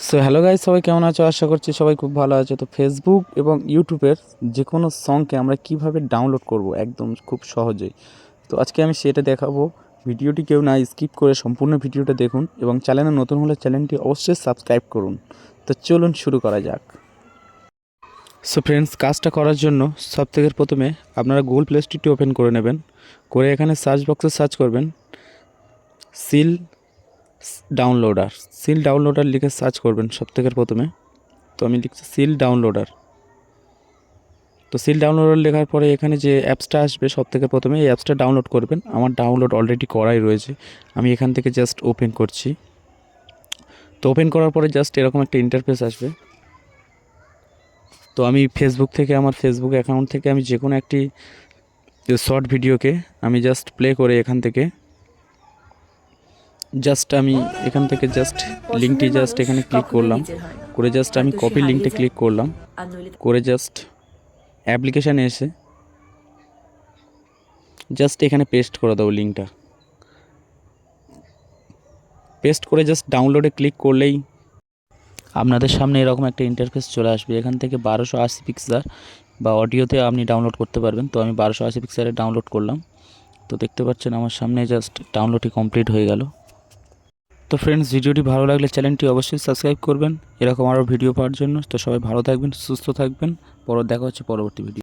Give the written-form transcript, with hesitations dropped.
So hello guys, সবাই কেমন আছো? আশা করছি সবাই খুব ভালো আছে। তো ফেসবুক এবং ইউটিউবের যে কোনো সংকে আমরা কিভাবে ডাউনলোড করব একদম খুব সহজেই। তো আজকে আমি সেটা দেখাবো। ভিডিওটি কেউ না স্কিপ করে সম্পূর্ণ ভিডিওটা দেখুন এবং চ্যানেলে নতুন হলে চ্যানেলটি অবশ্যই সাবস্ক্রাইব করুন। তো চলুন শুরু করা যাক। সো ফ্রেন্ডস, কাজটা করার জন্য সবথেকে প্রথমে আপনারা গুগল প্লে স্টোরটি ওপেন করে নেবেন। করে এখানে সার্চ বক্সে সার্চ করবেন সিল ডাউনলোডার। সিল ডাউনলোডার লিখে সার্চ করবেন সবথেকে প্রথমে। তো আমি লিখছি সিল ডাউনলোডার। তো সিল ডাউনলোডার লেখার পরে এখানে যে অ্যাপসটা আসবে সবথেকে প্রথমে এই অ্যাপসটা ডাউনলোড করবেন। আমার ডাউনলোড অলরেডি করাই রয়েছে, আমি এখান থেকে জাস্ট ওপেন করছি। তো ওপেন করার পরে জাস্ট এরকম একটা ইন্টারফেস আসবে। তো আমি ফেসবুক থেকে, আমার ফেসবুক অ্যাকাউন্ট থেকে আমি যে কোনো একটি শর্ট ভিডিওকে আমি জাস্ট প্লে করে এখান থেকে আমি এখান থেকে জাস্ট লিঙ্কটি জাস্ট এখানে ক্লিক করলাম। করে জাস্ট আমি কপি লিঙ্কটা ক্লিক করলাম। করে জাস্ট অ্যাপ্লিকেশানে এসে জাস্ট এখানে পেস্ট করে দেবো লিঙ্কটা। পেস্ট করে জাস্ট ডাউনলোডে ক্লিক করলেই আপনাদের সামনে এরকম একটা ইন্টারফেস চলে আসবে। এখান থেকে 1280 পিক্সেল বা অডিওতে আপনি ডাউনলোড করতে পারবেন। তো আমি 1280 পিক্সেলে ডাউনলোড করলাম। তো দেখতে পাচ্ছেন আমার সামনে জাস্ট ডাউনলোডটি কমপ্লিট হয়ে গেল। তো ফ্রেন্ডস, ভিডিওটি ভালো লাগলে চ্যানেলটি অবশ্যই সাবস্ক্রাইব করবেন এরকম আরও ভিডিও পাওয়ার জন্য। তো সবাই ভালো থাকবেন, সুস্থ থাকবেন। দেখা হচ্ছে পরবর্তী ভিডিও।